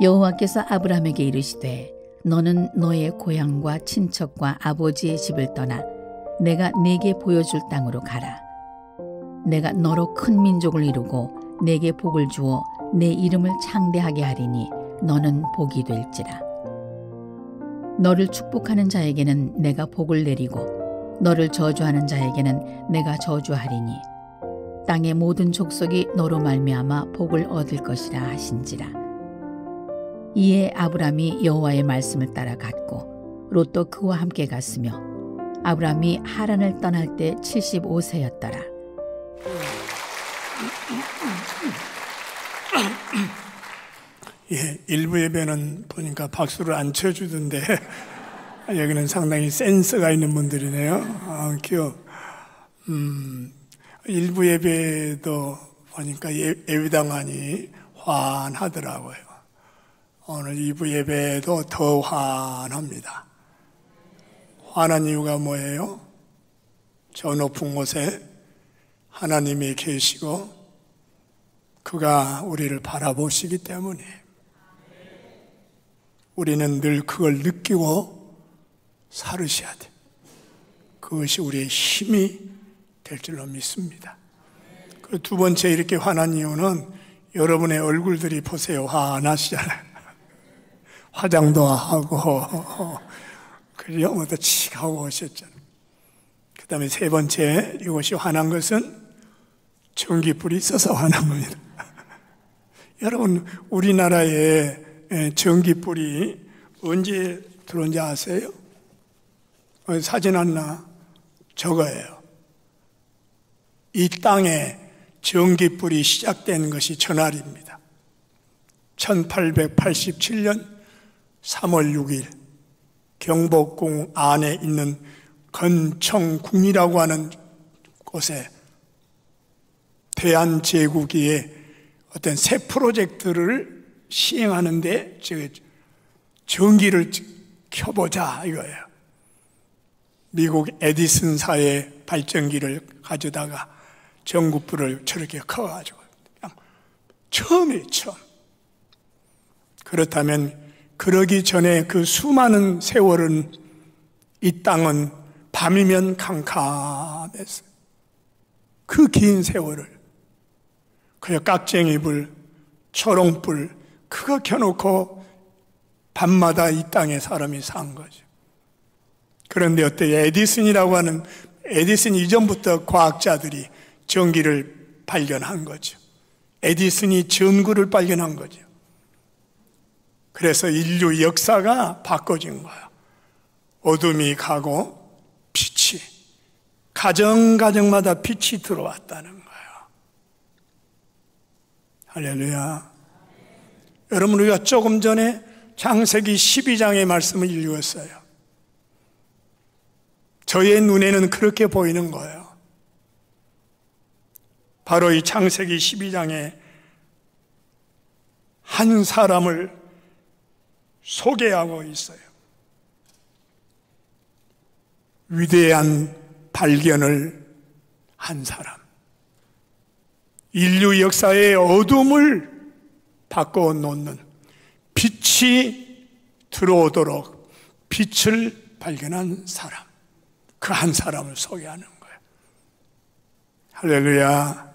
여호와께서 아브라함에게 이르시되 너는 너의 고향과 친척과 아버지의 집을 떠나 내가 네게 보여줄 땅으로 가라. 내가 너로 큰 민족을 이루고 네게 복을 주어 내 이름을 창대하게 하리니 너는 복이 될지라. 너를 축복하는 자에게는 내가 복을 내리고 너를 저주하는 자에게는 내가 저주하리니 땅의 모든 족속이 너로 말미암아 복을 얻을 것이라 하신지라. 이에 아브람이 여호와의 말씀을 따라 갔고 롯도 그와 함께 갔으며 아브람이 하란을 떠날 때 75세였더라. 예, 일부 예배는 보니까 박수를 안 쳐주던데 여기는 상당히 센스가 있는 분들이네요. 일부 예배도 보니까 예배당안이 환하더라고요. 오늘 2부 예배도 더 환합니다. 환한 이유가 뭐예요? 저 높은 곳에 하나님이 계시고 그가 우리를 바라보시기 때문에 우리는 늘 그걸 느끼고 살으셔야 돼. 그것이 우리의 힘이 될 줄로 믿습니다. 그 두 번째 이렇게 환한 이유는 여러분의 얼굴들이 보세요. 환하시잖아요. 화장도 하고 그리고 뭐도 칙 하고 오셨잖아요. 그 다음에 세 번째 이것이 환한 것은 전깃불이 있어서 환한 겁니다. 여러분 우리나라에 전깃불이 언제 들어온지 아세요? 사진 하나 저거예요. 이 땅에 전깃불이 시작된 것이 전날입니다. 1887년 3월 6일 경복궁 안에 있는 건청궁이라고 하는 곳에 대한제국이 어떤 새 프로젝트를 시행하는데 전기를 켜보자 이거예요. 미국 에디슨사의 발전기를 가져다가 전구불을 저렇게 커가지고 그냥 처음이에요, 처음. 그렇다면 그러기 전에 그 수많은 세월은 이 땅은 밤이면 캄캄했어요. 그 긴 세월을 그냥 깍쟁이불, 초롱불 그거 켜놓고 밤마다 이 땅에 사람이 산 거죠. 그런데 어때요? 에디슨 이전부터 과학자들이 전기를 발견한 거죠. 에디슨이 전구를 발견한 거죠. 그래서 인류 역사가 바꿔진 거예요. 어둠이 가고 빛이, 가정가정마다 빛이 들어왔다는 거예요. 할렐루야. 여러분 우리가 조금 전에 창세기 12장의 말씀을 읽었어요. 저의 눈에는 그렇게 보이는 거예요. 바로 이 창세기 12장에 한 사람을 소개하고 있어요. 위대한 발견을 한 사람. 인류 역사의 어둠을 바꿔놓는 빛이 들어오도록 빛을 발견한 사람. 그 한 사람을 소개하는 거예요. 할렐루야.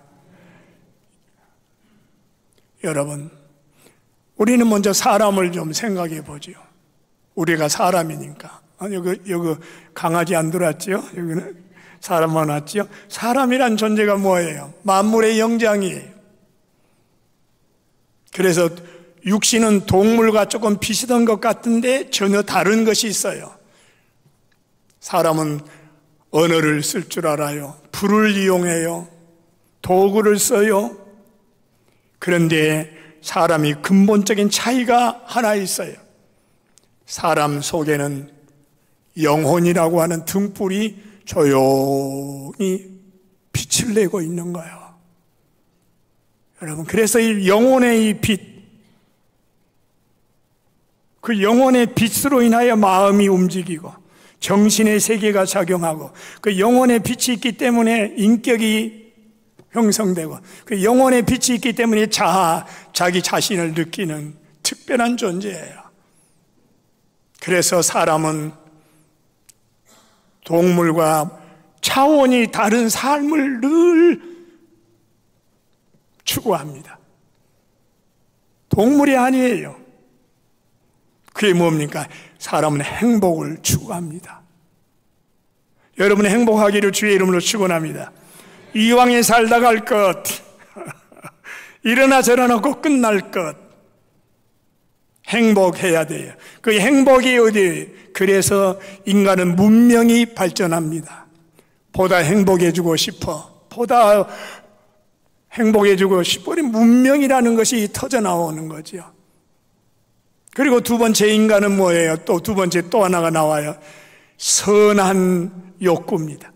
여러분, 우리는 먼저 사람을 좀 생각해 보죠. 우리가 사람이니까. 여기 강아지 안 들어왔죠? 여기는 사람만 왔죠? 사람이란 존재가 뭐예요? 만물의 영장이에요. 그래서 육신은 동물과 조금 비슷한 것 같은데 전혀 다른 것이 있어요. 사람은 언어를 쓸 줄 알아요. 불을 이용해요. 도구를 써요. 그런데 사람이 근본적인 차이가 하나 있어요. 사람 속에는 영혼이라고 하는 등불이 조용히 빛을 내고 있는 거예요. 여러분, 그래서 이 영혼의 이 빛, 그 영혼의 빛으로 인하여 마음이 움직이고 정신의 세계가 작용하고 그 영혼의 빛이 있기 때문에 인격이 형성되고 그 영혼의 빛이 있기 때문에 자기 자신을 느끼는 특별한 존재예요. 그래서 사람은 동물과 차원이 다른 삶을 늘 추구합니다. 동물이 아니에요. 그게 뭡니까? 사람은 행복을 추구합니다. 여러분이 행복하기를 주의 이름으로 축원합니다. 이왕에 살다 갈 것, 이러나 저러나 꼭 끝날 것, 행복해야 돼요. 그 행복이 어디? 그래서 인간은 문명이 발전합니다. 보다 행복해지고 싶어. 보다 행복해지고 싶어. 문명이라는 것이 터져 나오는 거죠. 그리고 두 번째 인간은 뭐예요? 또 두 번째 또 하나가 나와요. 선한 욕구입니다.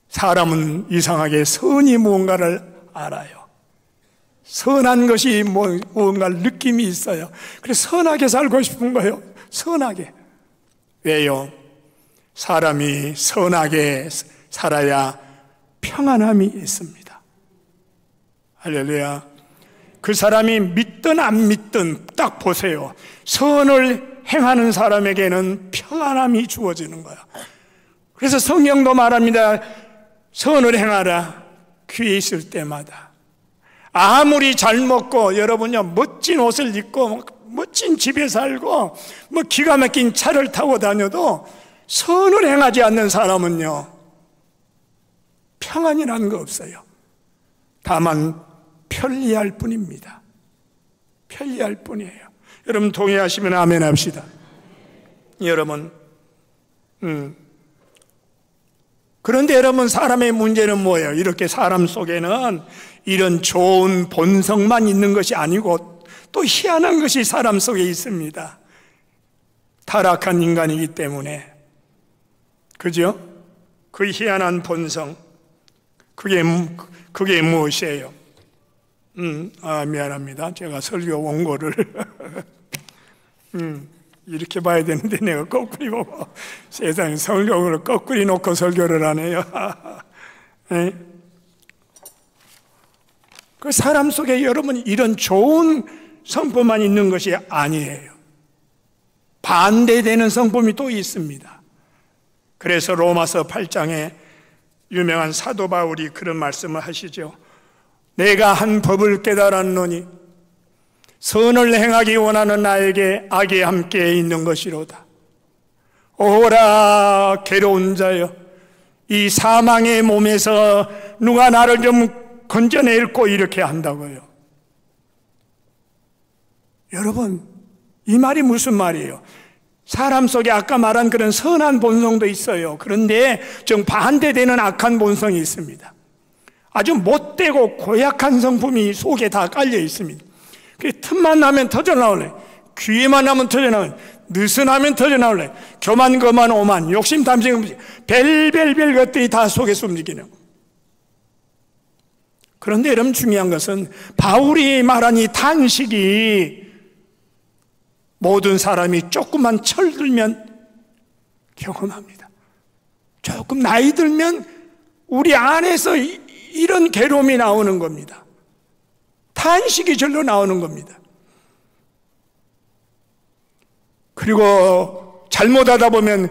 사람은 이상하게 선이 무언가를 알아요. 선한 것이 무언가 느낌이 있어요. 그래서 선하게 살고 싶은 거예요. 선하게. 왜요? 사람이 선하게 살아야 평안함이 있습니다. 할렐루야. 그 사람이 믿든 안 믿든 딱 보세요. 선을 행하는 사람에게는 평안함이 주어지는 거야. 그래서 성경도 말합니다. 선을 행하라. 귀에 있을 때마다. 아무리 잘 먹고 여러분요 멋진 옷을 입고 멋진 집에 살고 기가 막힌 차를 타고 다녀도 선을 행하지 않는 사람은요 평안이라는 거 없어요. 다만 편리할 뿐입니다. 편리할 뿐이에요. 여러분 동의하시면 아멘 합시다. 여러분 그런데 여러분 사람의 문제는 뭐예요? 이렇게 사람 속에는 이런 좋은 본성만 있는 것이 아니고 또 희한한 것이 사람 속에 있습니다. 타락한 인간이기 때문에. 그죠? 그 희한한 본성, 그게 무엇이에요? 미안합니다. 제가 설교 원고를 이렇게 봐야 되는데 내가 거꾸리 보고 세상에 설교를 거꾸리 놓고 설교를 하네요. 네? 그 사람 속에 여러분 이런 좋은 성품만 있는 것이 아니에요. 반대되는 성품이 또 있습니다. 그래서 로마서 8장에 유명한 사도 바울이 그런 말씀을 하시죠. 내가 한 법을 깨달았노니 선을 행하기 원하는 나에게 악이 함께 있는 것이로다. 오라 괴로운 자여, 이 사망의 몸에서 누가 나를 좀 건져낼꼬 이렇게 한다고요. 여러분 이 말이 무슨 말이에요? 사람 속에 아까 말한 그런 선한 본성도 있어요. 그런데 좀 반대되는 악한 본성이 있습니다. 아주 못되고 고약한 성품이 속에 다 깔려 있습니다. 그 틈만 나면 터져나올래. 귀에만 나면 터져나올래. 느슨하면 터져나올래. 교만, 거만, 오만, 욕심, 탐심, 별별별 것들이 다 속에서 움직이는 거예요. 그런데 여러분 중요한 것은 바울이 말한 이 탄식이 모든 사람이 조금만 철들면 경험합니다. 조금 나이 들면 우리 안에서 이런 괴로움이 나오는 겁니다. 탄식이 절로 나오는 겁니다. 그리고 잘못하다 보면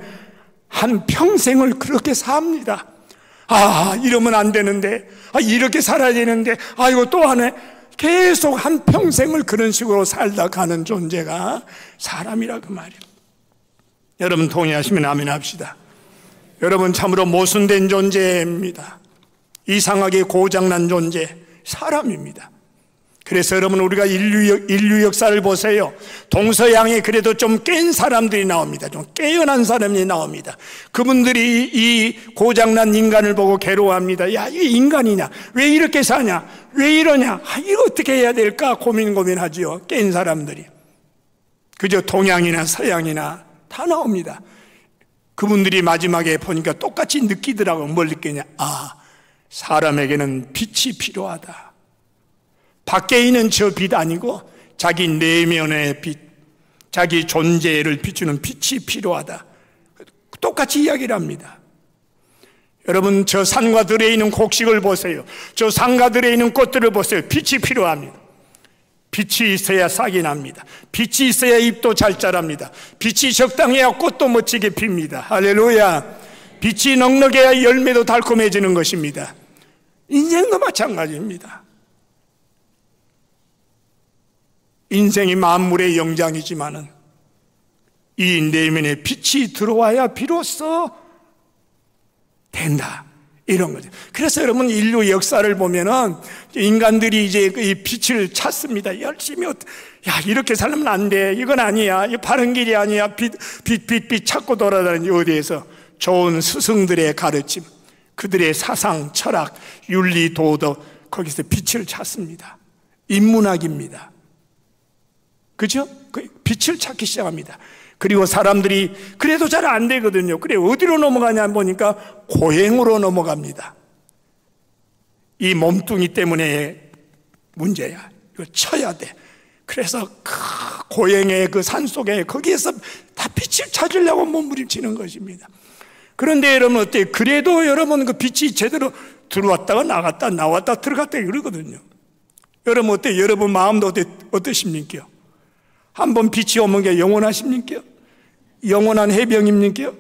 한 평생을 그렇게 삽니다. 이러면 안 되는데, 이렇게 살아야 되는데, 이거 또 하네. 계속 한 평생을 그런 식으로 살다 가는 존재가 사람이라 그 말이에요. 여러분 동의하시면 아멘 합시다. 여러분 참으로 모순된 존재입니다. 이상하게 고장난 존재, 사람입니다. 그래서 여러분 우리가 인류 역사를 보세요. 동서양에 그래도 좀 깬 사람들이 나옵니다. 좀 깨어난 사람이 나옵니다. 그분들이 이 고장난 인간을 보고 괴로워합니다. 야, 이게 인간이냐? 왜 이렇게 사냐? 왜 이러냐? 이거 어떻게 해야 될까? 고민하지요. 깬 사람들이. 그저 동양이나 서양이나 다 나옵니다. 그분들이 마지막에 보니까 똑같이 느끼더라고. 뭘 느끼냐? 사람에게는 빛이 필요하다. 밖에 있는 저 빛 아니고 자기 내면의 빛, 자기 존재를 비추는 빛이 필요하다. 똑같이 이야기를 합니다. 여러분 저 산과 들에 있는 곡식을 보세요. 저 산과 들에 있는 꽃들을 보세요. 빛이 필요합니다. 빛이 있어야 싹이 납니다. 빛이 있어야 잎도 잘 자랍니다. 빛이 적당해야 꽃도 멋지게 핍니다. 할렐루야. 빛이 넉넉해야 열매도 달콤해지는 것입니다. 인생도 마찬가지입니다. 인생이 만물의 영장이지만은 이 내면에 빛이 들어와야 비로소 된다, 이런 거죠. 그래서 여러분, 인류 역사를 보면은 인간들이 이제 이 빛을 찾습니다. 열심히, 야, 이렇게 살면 안 돼, 이건 아니야, 이 바른 길이 아니야. 빛 찾고 돌아다니는 어디에서 좋은 스승들의 가르침, 그들의 사상, 철학, 윤리, 도덕, 거기서 빛을 찾습니다. 인문학입니다. 그죠? 빛을 찾기 시작합니다. 그리고 사람들이 그래도 잘 안 되거든요. 그래, 어디로 넘어가냐 보니까 고행으로 넘어갑니다. 이 몸뚱이 때문에 문제야. 이거 쳐야 돼. 그래서 그 고행의 그 산속에 거기에서 다 빛을 찾으려고 몸부림치는 것입니다. 그런데 여러분 어때요? 그래도 여러분 그 빛이 제대로 들어왔다가 나갔다 나왔다 들어갔다 이러거든요. 여러분 어때요? 여러분 마음도 어떠십니까? 한번 빛이 오면 게 영원하십니까? 영원한 해병입니까?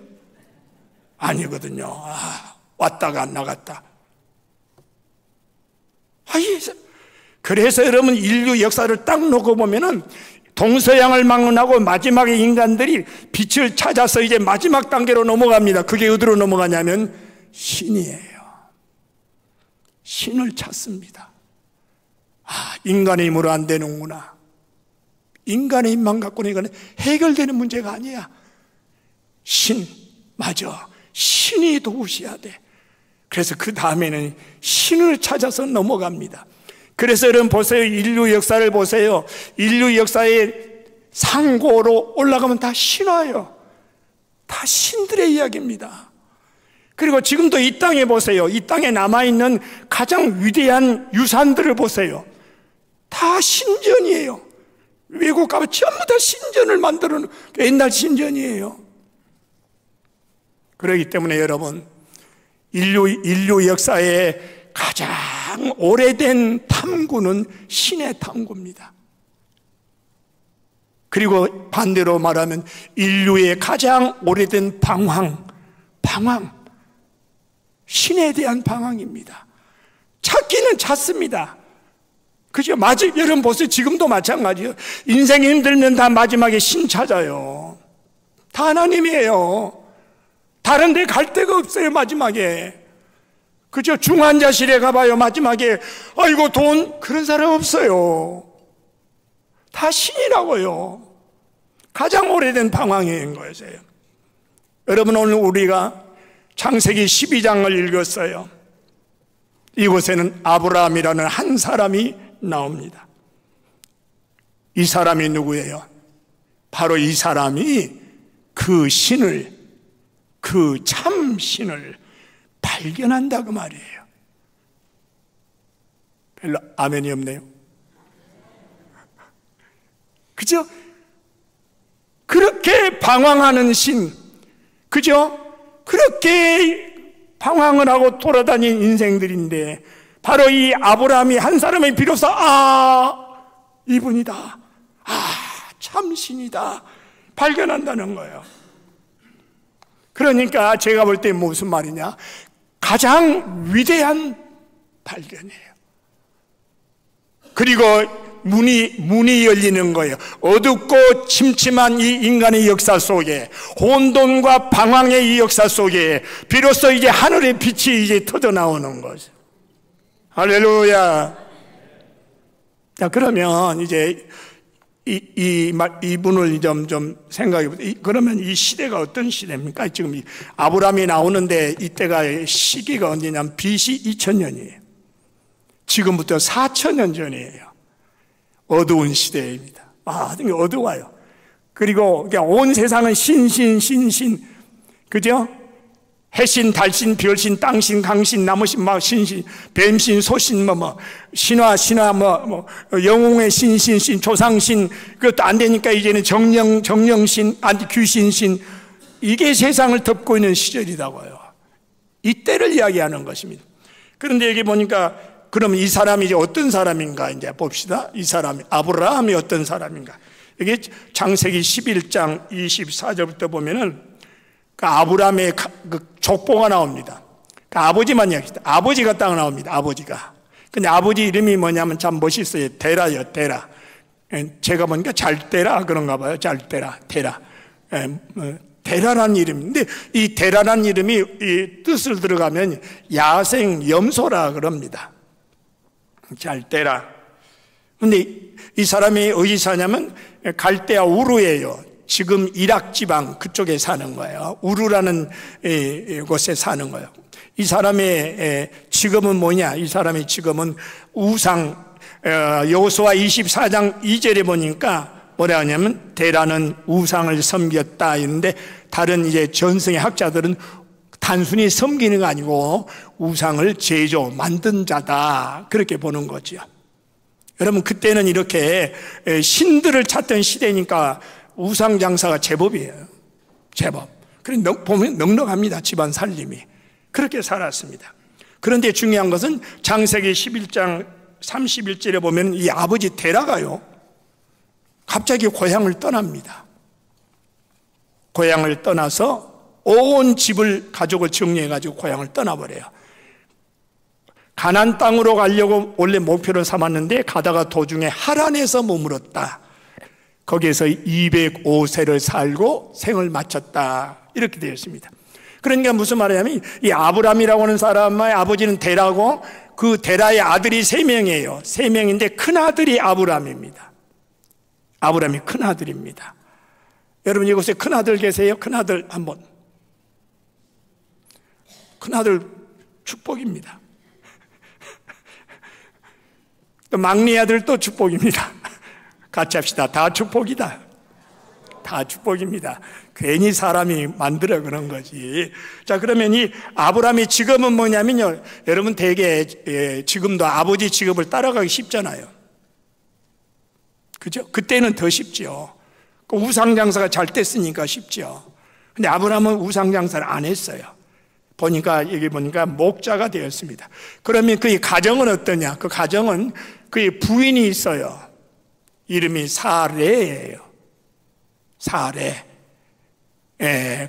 아니거든요. 왔다가 나갔다. 그래서 여러분 인류 역사를 딱 놓고 보면은 동서양을 막론하고 마지막에 인간들이 빛을 찾아서 이제 마지막 단계로 넘어갑니다. 그게 어디로 넘어가냐면 신이에요. 신을 찾습니다. 인간의 힘으로 안 되는구나. 인간의 힘만 갖고는 이거는 해결되는 문제가 아니야. 신, 맞아. 신이 도우셔야 돼. 그래서 그 다음에는 신을 찾아서 넘어갑니다. 그래서 여러분 보세요. 인류 역사를 보세요. 인류 역사의 상고로 올라가면 다 신화예요. 다 신들의 이야기입니다. 그리고 지금도 이 땅에 보세요. 이 땅에 남아있는 가장 위대한 유산들을 보세요. 다 신전이에요. 외국 가면 전부 다 신전을 만들어 놓은 옛날 신전이에요. 그렇기 때문에 여러분, 인류 역사의 가장 오래된 탐구는 신의 탐구입니다. 그리고 반대로 말하면 인류의 가장 오래된 방황, 신에 대한 방황입니다. 찾기는 찾습니다. 그죠? 여러분 보세요. 지금도 마찬가지예요. 인생이 힘들면 다 마지막에 신 찾아요. 다 하나님이에요. 다른 데 갈 데가 없어요, 마지막에. 그죠? 중환자실에 가봐요, 마지막에. 아이고, 돈, 그런 사람 없어요. 다 신이라고요. 가장 오래된 방황인 거예요. 여러분, 오늘 우리가 창세기 12장을 읽었어요. 이곳에는 아브라함이라는 한 사람이 나옵니다. 이 사람이 누구예요? 바로 이 사람이 그 신을, 그 참 신을 발견한다 그 말이에요. 별로 아멘이 없네요. 그죠? 그렇게 방황하는 신, 그죠? 그렇게 방황을 하고 돌아다닌 인생들인데 바로 이 아브라함이 한 사람의 비로소 이분이다, 참신이다 발견한다는 거예요. 그러니까 제가 볼 때 무슨 말이냐, 가장 위대한 발견이에요. 그리고 문이 열리는 거예요. 어둡고 침침한 이 인간의 역사 속에, 혼돈과 방황의 이 역사 속에 비로소 이제 하늘의 빛이 이제 터져 나오는 거죠. 할렐루야. 자, 그러면 이제 이분을 좀 생각해 보세요. 그러면 이 시대가 어떤 시대입니까? 지금 이 아브라함이 나오는데 이때가 시기가 언제냐면 BC 2000년이에요. 지금부터 4000년 전이에요. 어두운 시대입니다. 되게 어두워요. 그리고 온 세상은 신신, 그죠? 해신, 달신, 별신, 땅신, 강신, 나무신, 신신, 뱀신, 소신, 신화, 영웅의 신신, 조상신, 그것도 안 되니까 이제는 정령신, 귀신신, 이게 세상을 덮고 있는 시절이라고요. 이때를 이야기하는 것입니다. 그런데 여기 보니까 그러면 이 사람이 이제 어떤 사람인가 이제 봅시다. 이 사람이 아브라함이 어떤 사람인가. 여기 창세기 11장 24절부터 보면은 그 아브라함의 그 족보가 나옵니다. 그 아버지만 이야기합니다. 아버지가 딱 나옵니다. 아버지가. 근데 아버지 이름이 뭐냐면 참 멋있어요. 데라요, 데라. 제가 보니까 잘때라 그런가 봐요. 잘때라, 데라. 데라라는 이름인데 이 데라라는 이름이 이 뜻을 들어가면 야생 염소라 그럽니다. 잘때라. 근데 이 사람이 어디 사냐면 갈대아 우르예요. 지금 이락 지방 그쪽에 사는 거예요. 우르라는 곳에 사는 거예요. 이 사람의 직업은 뭐냐? 이 사람의 직업은 우상, 여호수아 24장 2절에 보니까 뭐라 하냐면 데라는 우상을 섬겼다 이런데 다른 이제 전승의 학자들은 단순히 섬기는 거 아니고 우상을 만든 자다 그렇게 보는 거죠. 여러분 그때는 이렇게 신들을 찾던 시대니까 우상 장사가 제법이에요. 제법. 그래 보면 넉넉합니다. 집안 살림이. 그렇게 살았습니다. 그런데 중요한 것은 창세기 11장 31절에 보면 이 아버지 데라가요. 갑자기 고향을 떠납니다. 고향을 떠나서 온 집을 가족을 정리해가지고 고향을 떠나버려요. 가나안 땅으로 가려고 원래 목표를 삼았는데 가다가 도중에 하란에서 머물었다. 거기에서 205세를 살고 생을 마쳤다. 이렇게 되어 있습니다. 그러니까 무슨 말이냐면 이 아브람이라고 하는 사람의 아버지는 데라고 그 데라의 아들이 3명이에요. 3명인데 큰아들이 아브람입니다. 아브람이 큰아들입니다. 여러분 이곳에 큰아들 계세요? 큰아들 한번. 큰아들 축복입니다. 또 막내 아들 또 축복입니다. 같이 합시다. 다 축복이다. 다 축복입니다. 괜히 사람이 만들어 그런 거지. 자, 그러면 이 아브라함의 직업은 뭐냐면요. 여러분 대개 지금도 아버지 직업을 따라가기 쉽잖아요. 그죠? 그때는 더 쉽죠. 그 우상장사가 잘 됐으니까 쉽죠. 근데 아브라함은 우상장사를 안 했어요. 보니까 여기 보니까 목자가 되었습니다. 그러면 그의 가정은 어떠냐? 그 가정은 그의 부인이 있어요. 이름이 사레예요. 사레.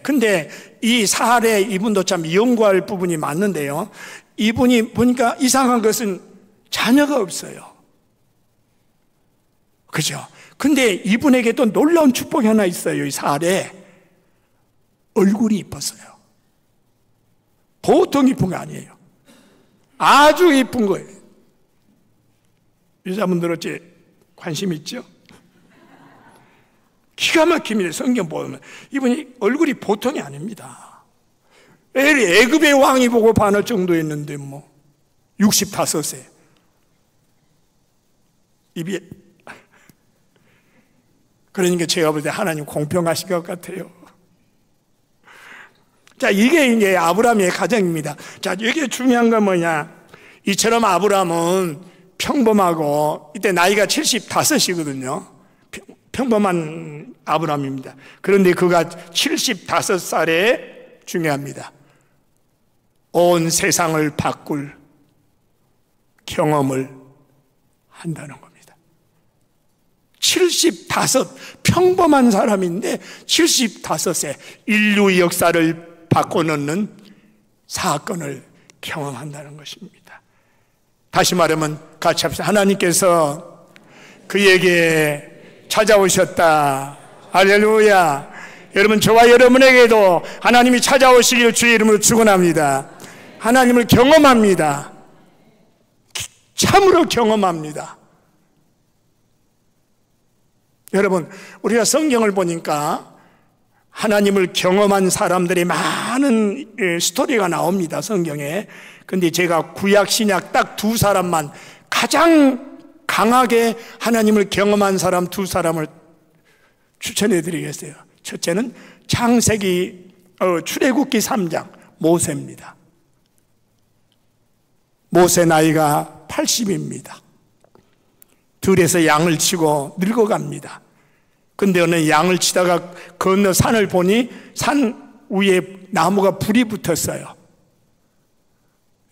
근데 이 사레 이분도 참 연구할 부분이 많는데요. 이분이 보니까 이상한 것은 자녀가 없어요. 그죠? 근데 이분에게 또 놀라운 축복이 하나 있어요. 이 사레. 얼굴이 이뻤어요. 보통 이쁜 거 아니에요. 아주 이쁜 거예요. 여자분들 어째 관심 있죠? 기가 막힙니다. 성경 보면 이분이 얼굴이 보통이 아닙니다. 애굽의 왕이 보고 반할 정도였는데 뭐 65세 입이 그러니까 제가 볼 때 하나님 공평하신 것 같아요. 자, 이게 이제 아브라함의 가정입니다. 자, 이게 중요한 건 뭐냐? 이처럼 아브라함은 평범하고 이때 나이가 75이거든요. 평범한 아브라함입니다. 그런데 그가 75살에 중요합니다. 온 세상을 바꿀 경험을 한다는 겁니다. 75 평범한 사람인데 75세 인류 역사를 바꿔놓는 사건을 경험한다는 것입니다. 다시 말하면 같이 합시다. 하나님께서 그에게 찾아오셨다. 할렐루야. 여러분 저와 여러분에게도 하나님이 찾아오시기를 주의 이름으로 축원합니다. 하나님을 경험합니다. 참으로 경험합니다. 여러분 우리가 성경을 보니까 하나님을 경험한 사람들이 많은 스토리가 나옵니다. 성경에. 근데 제가 구약 신약 딱 2사람만 가장 강하게 하나님을 경험한 사람 2사람을 추천해 드리겠어요. 첫째는 창세기 출애굽기 3장 모세입니다. 모세 나이가 80입니다. 들에서 양을 치고 늙어갑니다. 근데 어느 양을 치다가 건너 산을 보니 산 위에 나무가 불이 붙었어요.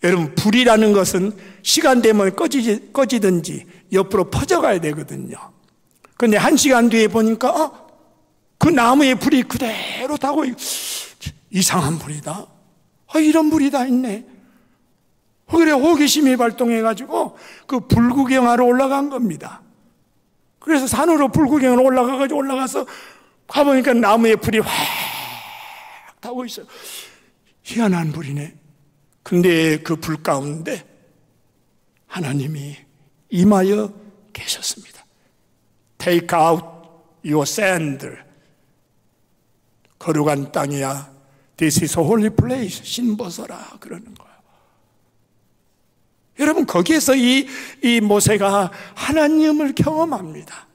여러분, 불이라는 것은 시간 되면 꺼지든지 옆으로 퍼져가야 되거든요. 그런데 1시간 뒤에 보니까 그 나무에 불이 그대로 타고, 이상한 불이다. 이런 불이 다 있네. 그래 호기심이 발동해가지고 그 불구경하러 올라간 겁니다. 그래서 산으로 불구경으로 올라가서 가보니까 나무에 불이 확 타고 있어요. 희한한 불이네. 근데 그 불 가운데 하나님이 임하여 계셨습니다. Take out your sandal. 거룩한 땅이야. This is a holy place. 신벗어라. 그러는 거예요. 여러분, 거기에서 이 모세가 하나님을 경험합니다.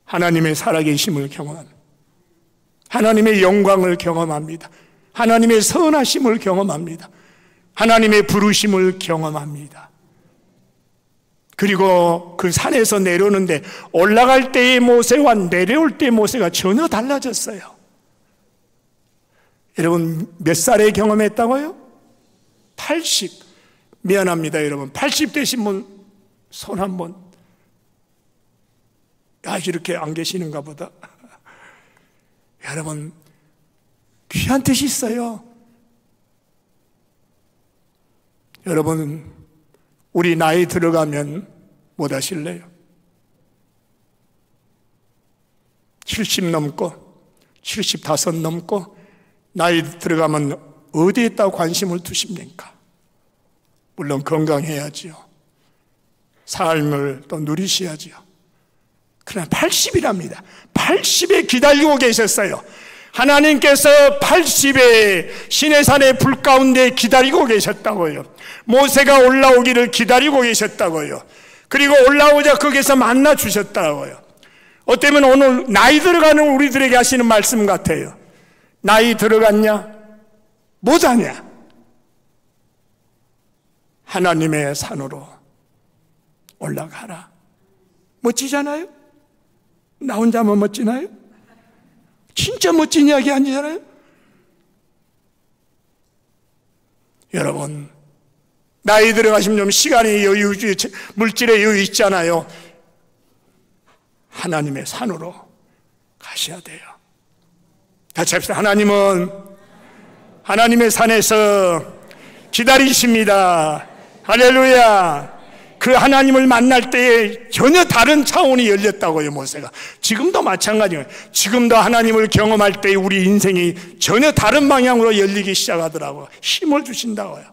하나님의 살아계심을 경험합니다. 하나님의 영광을 경험합니다. 하나님의 선하심을 경험합니다. 하나님의 부르심을 경험합니다. 그리고 그 산에서 내려오는데 올라갈 때의 모세와 내려올 때의 모세가 전혀 달라졌어요. 여러분, 몇 살에 경험했다고요? 80. 미안합니다, 여러분. 80 되신 분 손 한번. 이렇게 안 계시는가 보다. 여러분, 귀한 뜻이 있어요. 여러분, 우리 나이 들어가면 못 하실래요? 70 넘고 75 넘고 나이 들어가면 어디에다 관심을 두십니까? 물론 건강해야지요. 삶을 또 누리셔야지요. 그러나 80이랍니다. 80에 기다리고 계셨어요. 하나님께서 80에 시내산의 불 가운데 기다리고 계셨다고요. 모세가 올라오기를 기다리고 계셨다고요. 그리고 올라오자 거기서 만나 주셨다고요. 어쩌면 오늘 나이 들어가는 우리들에게 하시는 말씀 같아요. 나이 들어갔냐? 못하냐? 하나님의 산으로 올라가라. 멋지잖아요? 나 혼자만 멋지나요? 진짜 멋진 이야기 아니잖아요? 여러분, 나이 들어가시면 좀 시간의 여유, 물질의 여유 있잖아요. 하나님의 산으로 가셔야 돼요. 같이 합시다. 하나님은 하나님의 산에서 기다리십니다. 할렐루야. 그 하나님을 만날 때에 전혀 다른 차원이 열렸다고요, 모세가. 지금도 마찬가지예요. 지금도 하나님을 경험할 때 우리 인생이 전혀 다른 방향으로 열리기 시작하더라고요. 힘을 주신다고요.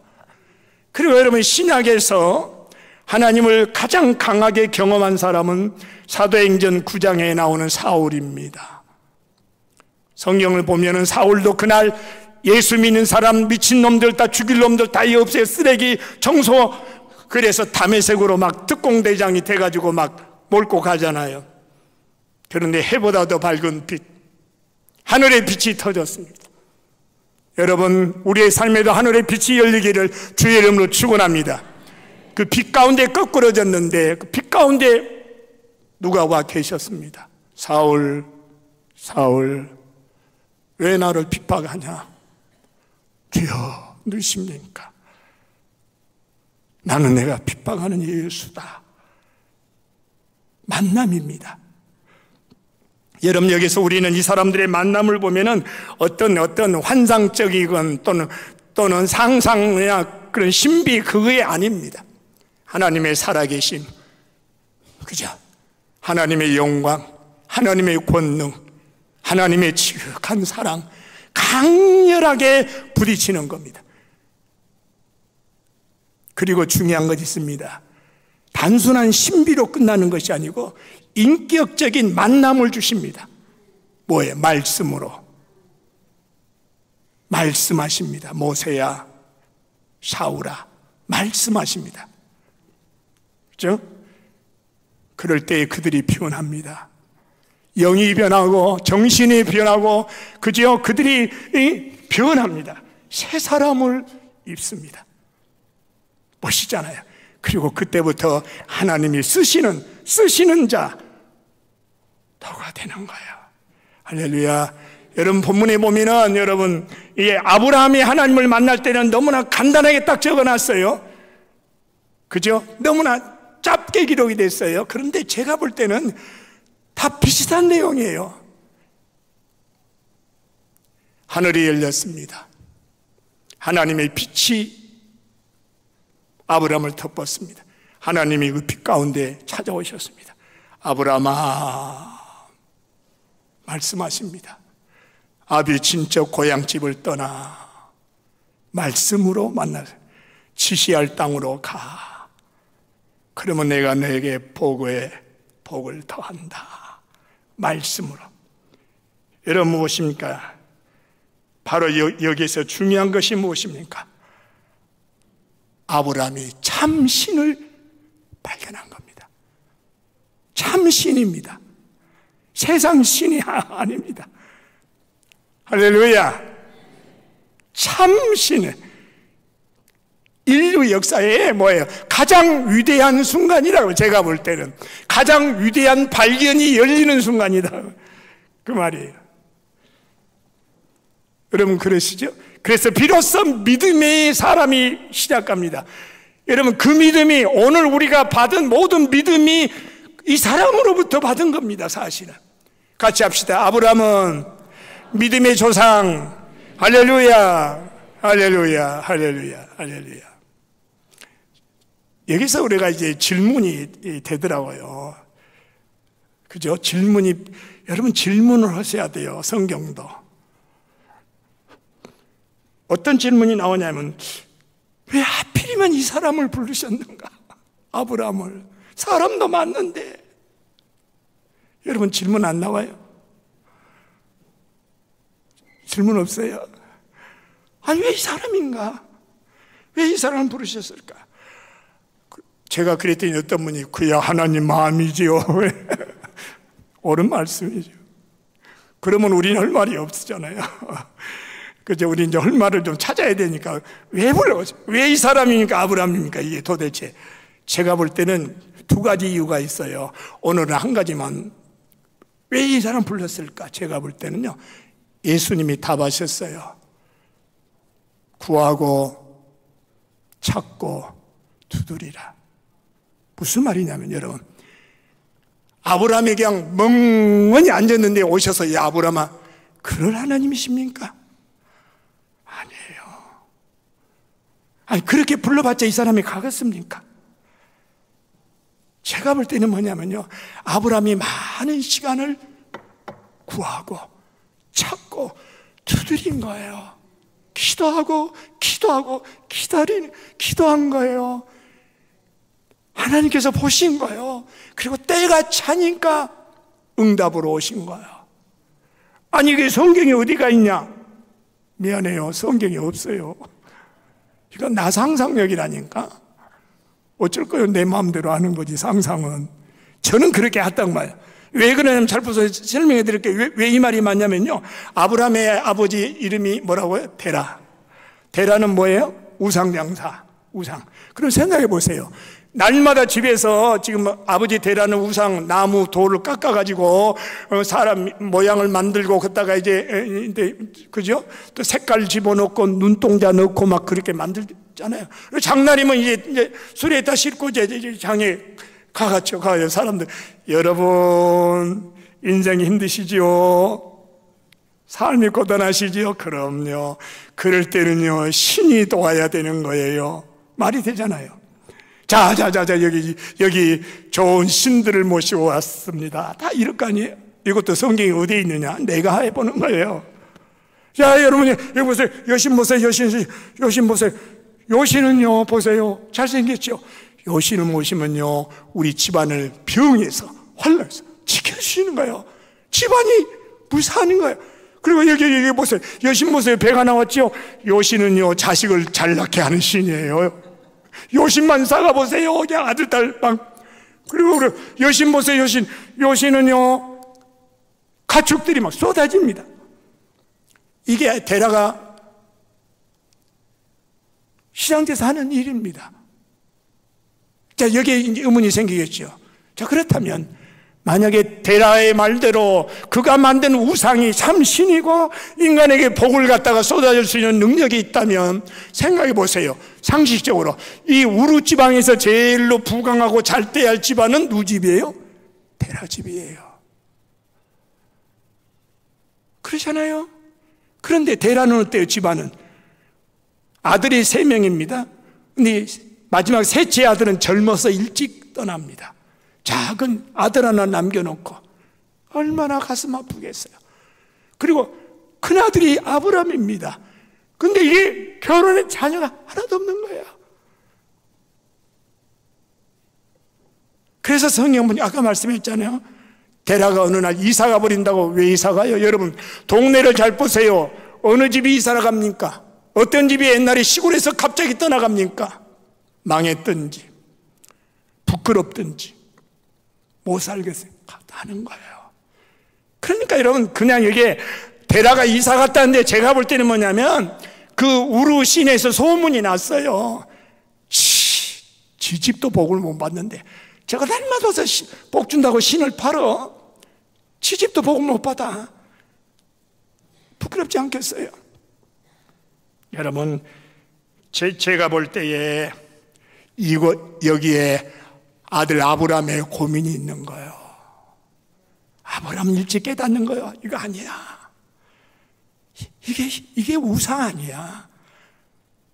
그리고 여러분, 신약에서 하나님을 가장 강하게 경험한 사람은 사도행전 9장에 나오는 사울입니다. 성경을 보면은 사울도 그날 예수 믿는 사람, 미친놈들 다 죽일 놈들 다 없애요. 쓰레기 청소. 그래서 다메섹으로 막 특공대장이 돼가지고 막 몰고 가잖아요. 그런데 해보다 더 밝은 빛, 하늘의 빛이 터졌습니다. 여러분, 우리의 삶에도 하늘의 빛이 열리기를 주의 이름으로 축원합니다. 그 빛 가운데 거꾸러졌는데 그 빛 가운데 누가 와 계셨습니다. 사울, 사울, 왜 나를 핍박하냐? 주여, 누구십니까? 나는 내가 핍박하는 예수다. 만남입니다. 여러분, 여기서 우리는 이 사람들의 만남을 보면은 어떤 환상적이건 또는 상상이나 그런 신비, 그거에 아닙니다. 하나님의 살아계심, 그죠? 하나님의 영광, 하나님의 권능, 하나님의 지극한 사랑, 강렬하게 부딪히는 겁니다. 그리고 중요한 것이 있습니다. 단순한 신비로 끝나는 것이 아니고 인격적인 만남을 주십니다. 뭐예요? 말씀으로. 말씀하십니다. 모세야, 사울아, 말씀하십니다. 그렇죠? 그럴 때 그들이 변합니다. 영이 변하고 정신이 변하고, 그죠? 그들이 변합니다. 새 사람을 입습니다. 멋있잖아요. 그리고 그때부터 하나님이 쓰시는 자 도가 되는 거예요. 할렐루야. 여러분 본문에 보면은 여러분 아브라함이 하나님을 만날 때는 너무나 간단하게 딱 적어놨어요. 그죠? 너무나 짧게 기록이 됐어요. 그런데 제가 볼 때는 다 비슷한 내용이에요. 하늘이 열렸습니다. 하나님의 빛이 아브라함을 덮었습니다. 하나님이 그 빛 가운데 찾아오셨습니다. 아브라함아, 말씀하십니다. 아비 친척 고향집을 떠나 말씀으로 만나서 지시할 땅으로 가. 그러면 내가 너에게 복을 더한다. 말씀으로. 여러분 무엇입니까? 바로 여기서 중요한 것이 무엇입니까? 아브라함이 참신을 발견한 겁니다. 참신입니다. 세상 신이 아닙니다. 할렐루야. 참신은 인류 역사에 뭐예요? 가장 위대한 순간이라고 제가 볼 때는 가장 위대한 발견이 열리는 순간이다. 그 말이에요. 여러분 그러시죠? 그래서 비로소 믿음의 사람이 시작합니다. 여러분 그 믿음이 오늘 우리가 받은 모든 믿음이 이 사람으로부터 받은 겁니다. 사실은. 같이 합시다. 아브라함은 믿음의 조상. 할렐루야, 할렐루야, 할렐루야, 할렐루야. 여기서 우리가 이제 질문이 되더라고요. 그죠? 여러분 질문을 하셔야 돼요. 성경도. 어떤 질문이 나오냐면, 왜 하필이면 이 사람을 부르셨는가? 아브라함을. 사람도 맞는데. 여러분 질문 안 나와요? 질문 없어요? 아니 왜 이 사람인가? 왜 이 사람을 부르셨을까? 제가 그랬더니 어떤 분이 그야 하나님 마음이지요. 옳은 말씀이죠. 그러면 우리는 할 말이 없잖아요. 그죠? 우리 이제 할 말을 좀 찾아야 되니까 왜 불러오죠? 왜 이 사람이니까 아브라함입니까? 이게 도대체 제가 볼 때는 두 가지 이유가 있어요. 오늘은 한 가지만. 왜 이 사람 불렀을까? 제가 볼 때는요, 예수님이 답하셨어요. 구하고 찾고 두드리라. 무슨 말이냐면 여러분, 아브라함이 그냥 멍하니 앉았는데 오셔서 야 아브라함아, 그럴 하나님이십니까? 아니에요. 아니 그렇게 불러봤자 이 사람이 가겠습니까? 제가 볼 때는 뭐냐면요, 아브라함이 많은 시간을 구하고 찾고 두드린 거예요. 기도하고 기도한 거예요. 하나님께서 보신 거예요. 그리고 때가 차니까 응답으로 오신 거예요. 아니 이게 성경이 어디가 있냐? 미안해요, 성경이 없어요. 이건 나 상상력이라니까. 어쩔 거요, 내 마음대로 하는 거지. 상상은 저는 그렇게 했단 말이에요. 왜 그러냐면 잘 보세요. 설명해 드릴게요. 왜 이 말이 맞냐면요, 아브라함의 아버지 이름이 뭐라고요? 데라는 뭐예요? 우상장사. 우상. 그럼 생각해 보세요. 날마다 집에서 지금 아버지 데라는 우상 나무 돌을 깎아가지고 사람 모양을 만들고 그다가 이제 그죠? 또 색깔 집어넣고 눈동자 넣고 막 그렇게 만들잖아요. 장날이면 이제 수레에다 싣고 이제 장에 가요 사람들. 여러분 인생이 힘드시지요? 삶이 고단하시지요? 그럼요. 그럴 때는요 신이 도와야 되는 거예요. 말이 되잖아요. 자, 여기 좋은 신들을 모시고 왔습니다. 다 이럴 거 아니에요? 이것도 성경이 어디에 있느냐? 내가 해보는 거예요. 자, 여러분이, 여기 보세요. 여신 보세요. 여신 보세요. 여신은요, 보세요. 잘생겼죠? 여신을 모시면요, 우리 집안을 병에서, 환란에서 지켜주시는 거예요. 집안이 무사하는 거예요. 그리고 여기 보세요. 여신 보세요. 배가 나왔죠? 여신은요, 자식을 잘 낳게 하는 신이에요. 여신만 사가보세요. 그냥 아들, 딸, 방. 그리고 여신 보세요. 여신은요, 가축들이 막 쏟아집니다. 이게 데라가 시장에서 하는 일입니다. 자, 여기에 이제 의문이 생기겠죠. 자, 그렇다면 만약에 데라의 말대로 그가 만든 우상이 참 신이고 인간에게 복을 갖다가 쏟아줄 수 있는 능력이 있다면 생각해 보세요. 상식적으로 이 우루 지방에서 제일로 부강하고 잘 돼야 할 집안은 누구 집이에요? 데라 집이에요. 그렇잖아요. 그런데 데라는 어때요? 집안은 아들이 3명입니다. 근데 마지막 셋째 아들은 젊어서 일찍 떠납니다. 작은 아들 하나 남겨놓고 얼마나 가슴 아프겠어요. 그리고 큰아들이 아브람입니다. 근데 이게 결혼에 자녀가 하나도 없는 거예요. 그래서 성경은 아까 말씀했잖아요. 데라가 어느 날 이사가 버린다고. 왜 이사가요? 여러분 동네를 잘 보세요. 어느 집이 이사를 갑니까? 어떤 집이 옛날에 시골에서 갑자기 떠나갑니까? 망했든지 부끄럽든지 못 살겠어요 하는 거예요. 그러니까 여러분 그냥 이게 데라가 이사 갔다는데 제가 볼 때는 뭐냐면 그 우루 시내에서 소문이 났어요. 지 집도 복을 못 받는데 제가 날마다 와서 복 준다고 신을 팔어. 지 집도 복을 못 받아. 부끄럽지 않겠어요? 여러분 제가 볼 때에 여기에 아들 아브람의 고민이 있는 거예요. 아브람 일찍 깨닫는 거예요. 이거 아니야. 이게 우상 아니야.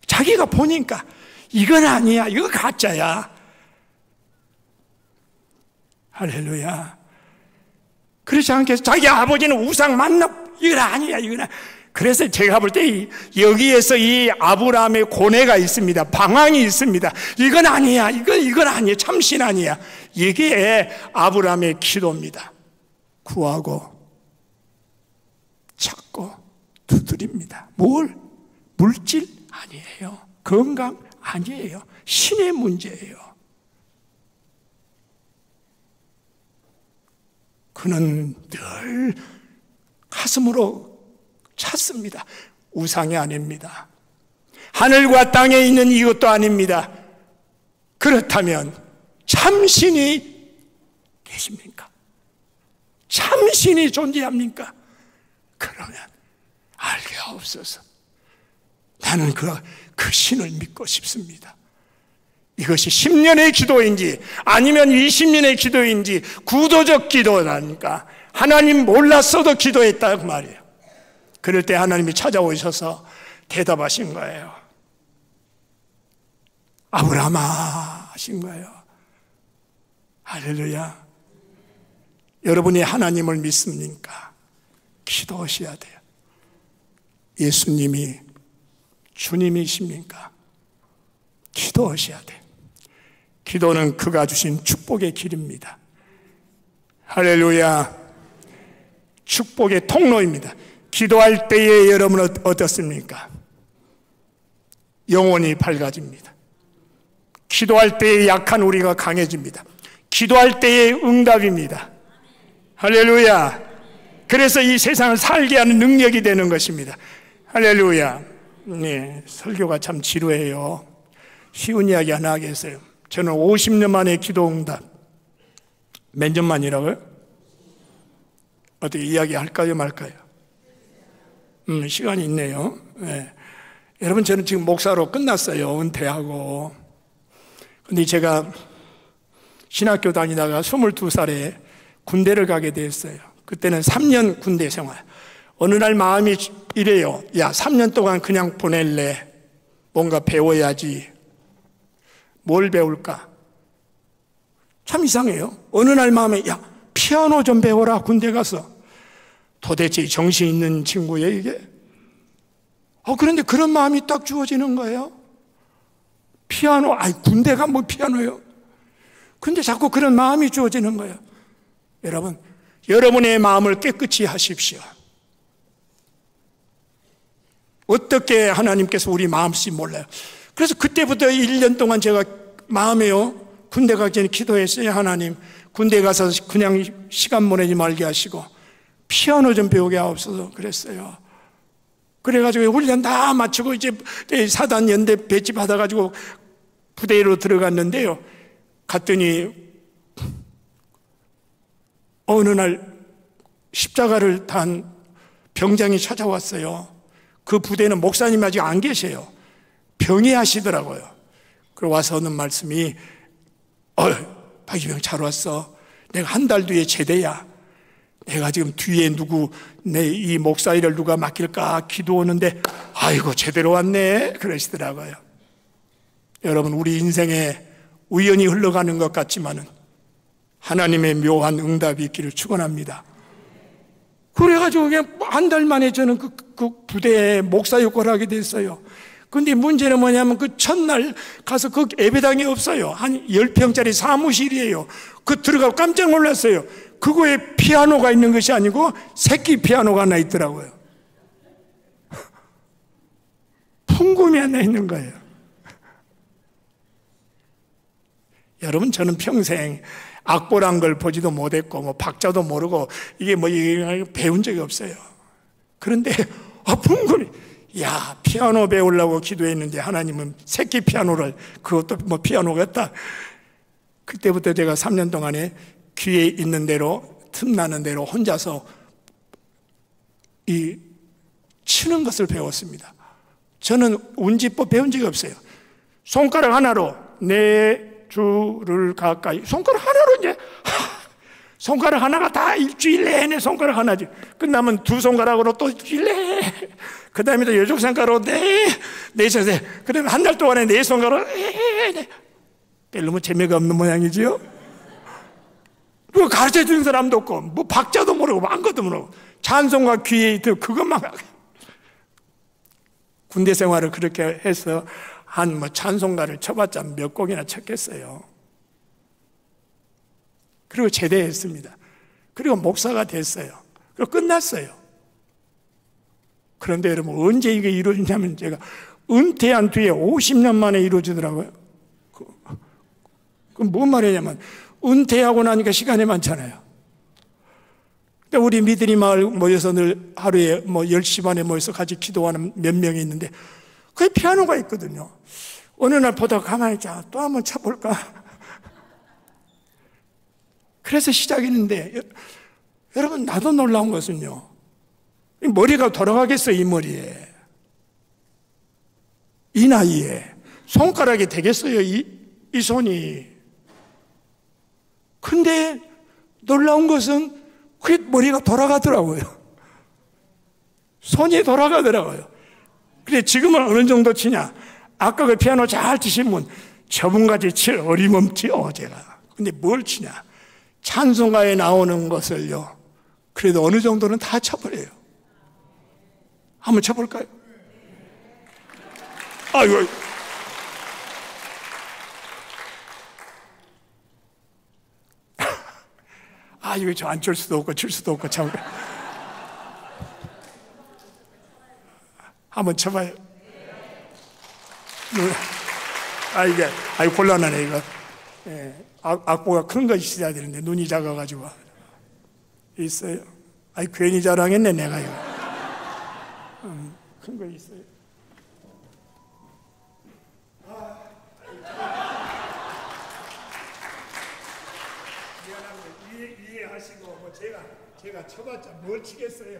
자기가 보니까 이건 아니야. 이거 가짜야. 할렐루야. 그렇지 않겠어요? 자기 아버지는 우상 맞나? 이건 아니야. 이건 아니야. 그래서 제가 볼 때 여기에서 이 아브라함의 고뇌가 있습니다. 방황이 있습니다. 이건 아니야. 이건 아니야. 참신 아니야. 이게 아브라함의 기도입니다. 구하고 찾고 두드립니다. 뭘? 물질 아니에요. 건강 아니에요. 신의 문제예요. 그는 늘 가슴으로 찾습니다. 우상이 아닙니다. 하늘과 땅에 있는 이것도 아닙니다. 그렇다면 참신이 계십니까? 참신이 존재합니까? 그러면 알게 없어서 나는 그 신을 믿고 싶습니다. 이것이 10년의 기도인지 아니면 20년의 기도인지 구도적 기도라니까 하나님 몰랐어도 기도했다 그 말이에요. 그럴 때 하나님이 찾아오셔서 대답하신 거예요. 아브라함아 하신 거예요. 할렐루야. 여러분이 하나님을 믿습니까? 기도하셔야 돼요. 예수님이 주님이십니까? 기도하셔야 돼요. 기도는 그가 주신 축복의 길입니다. 할렐루야. 축복의 통로입니다. 기도할 때에 여러분은 어떻습니까? 영혼이 밝아집니다. 기도할 때에 약한 우리가 강해집니다. 기도할 때의 응답입니다. 할렐루야. 그래서 이 세상을 살게 하는 능력이 되는 것입니다. 할렐루야. 네, 설교가 참 지루해요. 쉬운 이야기 하나 하겠어요. 저는 50년 만에 기도 응답. 몇 년 만이라고요? 어떻게 이야기할까요 말까요? 시간이 있네요. 네. 여러분 저는 지금 목사로 끝났어요. 은퇴하고. 근데 제가 신학교 다니다가 22살에 군대를 가게 됐어요. 그때는 3년 군대 생활. 어느 날 마음이 이래요. 야, 3년 동안 그냥 보낼래. 뭔가 배워야지. 뭘 배울까? 참 이상해요. 어느 날 마음에 야, 피아노 좀 배워라. 군대 가서. 도대체 정신 있는 친구예요 이게? 그런데 그런 마음이 딱 주어지는 거예요. 피아노, 군대가 뭐 피아노예요? 근데 자꾸 그런 마음이 주어지는 거예요. 여러분, 여러분의 마음을 깨끗이 하십시오. 어떻게 하나님께서 우리 마음씨 몰라요. 그래서 그때부터 1년 동안 제가 마음에요. 군대 가기 전에 기도했어요. 하나님, 군대 가서 그냥 시간 보내지 말게 하시고 피아노 좀 배우게 하옵소서 그랬어요. 그래가지고 훈련 다 마치고 이제 사단 연대 배치 받아가지고 부대로 들어갔는데요. 갔더니 어느 날 십자가를 단 병장이 찾아왔어요. 그 부대는 목사님이 아직 안 계세요. 병이하시더라고요. 그리고 와서 하는 말씀이 박이병 잘 왔어. 내가 한 달 뒤에 제대야. 내가 지금 뒤에 내 이 목사 일을 누가 맡길까 기도하는데 아이고 제대로 왔네 그러시더라고요. 여러분, 우리 인생에 우연히 흘러가는 것 같지만은 하나님의 묘한 응답이 있기를 축원합니다. 그래가지고 그냥 한 달 만에 저는 그 부대에 목사 역할을 하게 됐어요. 근데 문제는 뭐냐면 그 첫날 가서 그 예배당이 없어요. 한 10평짜리 사무실이에요. 그 들어가고 깜짝 놀랐어요. 그거에 피아노가 있는 것이 아니고 새끼 피아노가 하나 있더라고요. 풍금이 하나 있는 거예요. 여러분, 저는 평생 악보란 걸 보지도 못했고 뭐 박자도 모르고 이게 배운 적이 없어요. 그런데 풍금이, 야, 피아노 배우려고 기도했는데 하나님은 새끼 피아노를, 그것도 뭐 피아노겠다. 그때부터 제가 3년 동안에 귀에 있는 대로, 틈나는 대로 혼자서 이 치는 것을 배웠습니다. 저는 운지법 배운 적이 없어요. 손가락 하나로 네 주를 가까이, 손가락 하나로 이제 손가락 하나가 다 일주일 내내 손가락 하나지. 끝나면 두 손가락으로 또 일주일 내내, 그 다음에 또 여섯 손가락으로 네 손가락, 그 다음에 한 달 동안에 네 손가락, 별로 재미가 없는 모양이지요. 그거 가르쳐 주는 사람도 없고 뭐 박자도 모르고 아무것도 모르고 찬송과 귀에 있던 그것만. 군대 생활을 그렇게 해서 한 찬송가를 쳐봤자 몇 곡이나 쳤겠어요. 그리고 제대했습니다. 그리고 목사가 됐어요. 그리고 끝났어요. 그런데 여러분, 언제 이게 이루어지냐면 제가 은퇴한 뒤에 50년 만에 이루어지더라고요. 그럼 뭔 말이냐면 은퇴하고 나니까 시간이 많잖아요. 근데 우리 미드리 마을 모여서 늘 하루에 10시 반에 모여서 같이 기도하는 몇 명이 있는데 거기 피아노가 있거든요. 어느 날 보다가 가만히 있자, 또 한번 쳐볼까? 그래서 시작했는데, 여러분, 나도 놀라운 것은요, 머리가 돌아가겠어요, 이 머리에. 이 나이에. 손가락이 되겠어요, 이 손이. 근데 놀라운 것은 그게 머리가 돌아가더라고요. 손이 돌아가더라고요. 근데 지금은 어느 정도 치냐? 아까 그 피아노 잘 치신 분, 저분같이 칠 어림없지요, 제가. 근데 뭘 치냐? 찬송가에 나오는 것을요, 그래도 어느 정도는 다 쳐버려요. 한번 쳐볼까요? 아이고. 이거 저 안 칠 수도 없고 칠 수도 없고 참. 한번 쳐봐요. 이게 곤란하네 이거. 예, 악보가 큰 거 있어야 되는데 눈이 작아가지고 있어요. 괜히 자랑했네 내가 이거. 큰 거 있어요. 이해하시고 제가 쳐봤자 뭘 치겠어요.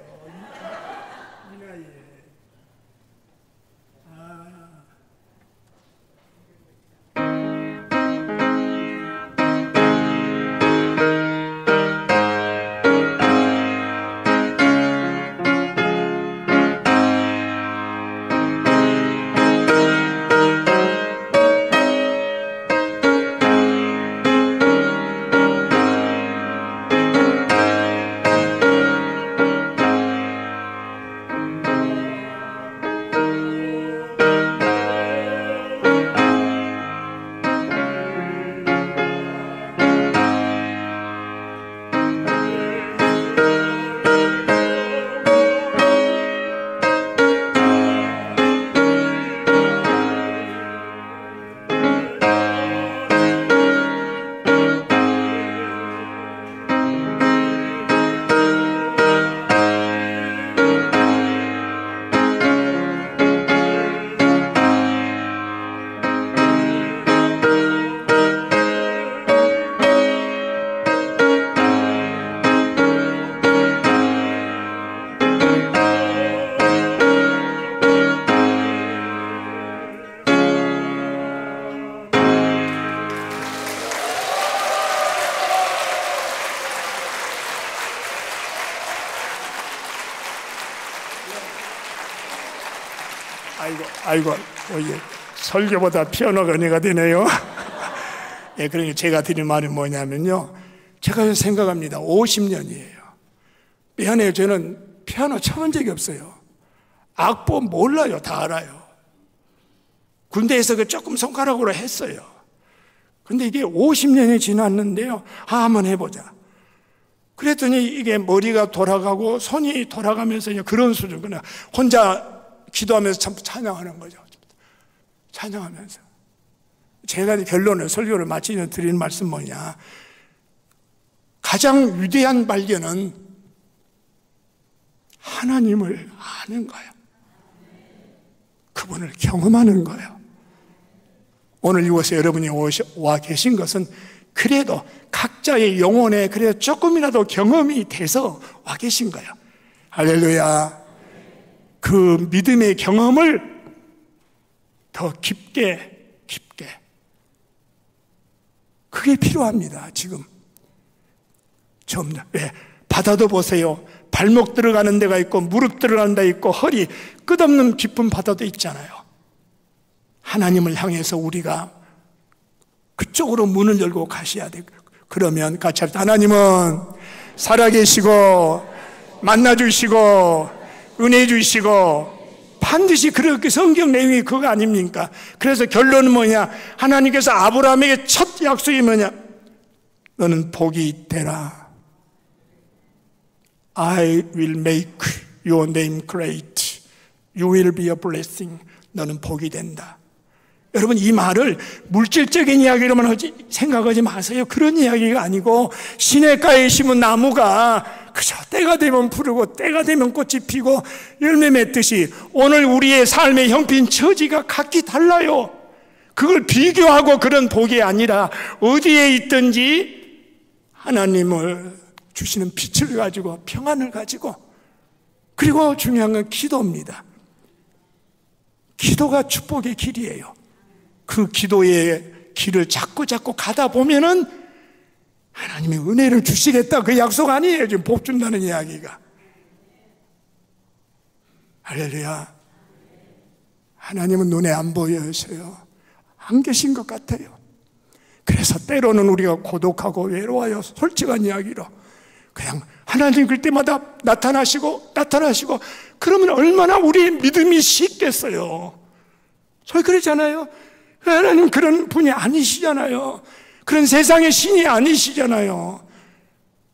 이 나이에. 아이고, 이게 설교보다 피아노가 은혜가 되네요. 예, 그러니까 제가 드린 말이 뭐냐면요. 제가 생각합니다. 50년이에요. 미안해요. 저는 피아노 쳐본 적이 없어요. 악보 몰라요. 다 알아요. 군대에서 그 조금 손가락으로 했어요. 근데 이게 50년이 지났는데요. 한번 해보자. 그랬더니 이게 머리가 돌아가고 손이 돌아가면서 그런 수준. 그냥 혼자 기도하면서 참 찬양하는 거죠. 찬양하면서. 제가 결론을 설교를 마치면 드리는 말씀 뭐냐. 가장 위대한 발견은 하나님을 아는 거예요. 그분을 경험하는 거예요. 오늘 이곳에 여러분이 와 계신 것은 그래도 각자의 영혼에 그래도 조금이라도 경험이 돼서 와 계신 거예요. 할렐루야. 그 믿음의 경험을 더 깊게 그게 필요합니다. 지금 점점. 왜? 바다도 보세요. 발목 들어가는 데가 있고 무릎 들어가는 데가 있고 허리 끝없는 깊은 바다도 있잖아요. 하나님을 향해서 우리가 그쪽으로 문을 열고 가셔야 돼. 그러면 같이 할 때 하나님은 살아계시고 만나주시고 은혜 주시고 반드시 그렇게 성경 내용이 그거 아닙니까? 그래서 결론은 뭐냐? 하나님께서 아브라함에게 첫 약속이 뭐냐? 너는 복이 되라. I will make your name great. You will be a blessing. 너는 복이 된다. 여러분 이 말을 물질적인 이야기로만 생각하지 마세요. 그런 이야기가 아니고 시냇가에 심은 나무가 그저 때가 되면 푸르고 때가 되면 꽃이 피고 열매 맺듯이 오늘 우리의 삶의 형편 처지가 각기 달라요. 그걸 비교하고 그런 복이 아니라 어디에 있든지 하나님을 주시는 빛을 가지고 평안을 가지고 그리고 중요한 건 기도입니다. 기도가 축복의 길이에요. 그 기도의 길을 자꾸 가다 보면은 하나님이 은혜를 주시겠다 그 약속 아니에요. 지금 복 준다는 이야기가. 할렐루야. 하나님은 눈에 안 보여서요. 안 계신 것 같아요. 그래서 때로는 우리가 고독하고 외로워요. 솔직한 이야기로 그냥 하나님 그때마다 나타나시고 그러면 얼마나 우리의 믿음이 식겠어요. 저희 그러잖아요. 하나님 그런 분이 아니시잖아요. 그런 세상의 신이 아니시잖아요.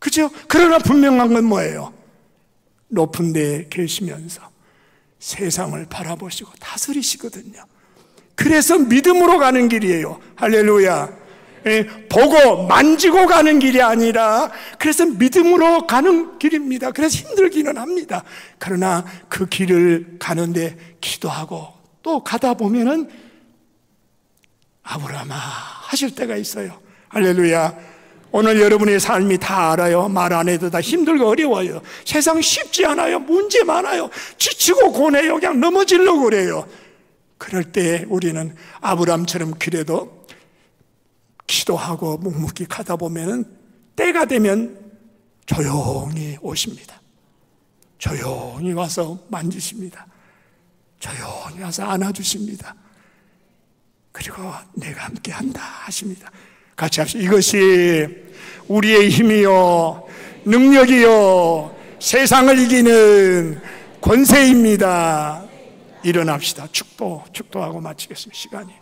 그죠? 그러나 분명한 건 뭐예요? 높은 데에 계시면서 세상을 바라보시고 다스리시거든요. 그래서 믿음으로 가는 길이에요. 할렐루야. 보고 만지고 가는 길이 아니라 그래서 믿음으로 가는 길입니다. 그래서 힘들기는 합니다. 그러나 그 길을 가는데 기도하고 또 가다 보면은 아브라함아 하실 때가 있어요. 할렐루야. 오늘 여러분의 삶이 다 알아요. 말 안 해도 다 힘들고 어려워요. 세상 쉽지 않아요. 문제 많아요. 지치고 고뇌요. 그냥 넘어지려고 그래요. 그럴 때 우리는 아브라함처럼 그래도 기도하고 묵묵히 가다 보면은 때가 되면 조용히 오십니다. 조용히 와서 만지십니다. 조용히 와서 안아주십니다. 그리고 내가 함께 한다 하십니다. 같이 합시다. 이것이 우리의 힘이요 능력이요 세상을 이기는 권세입니다. 일어납시다. 축도하고 마치겠습니다. 시간이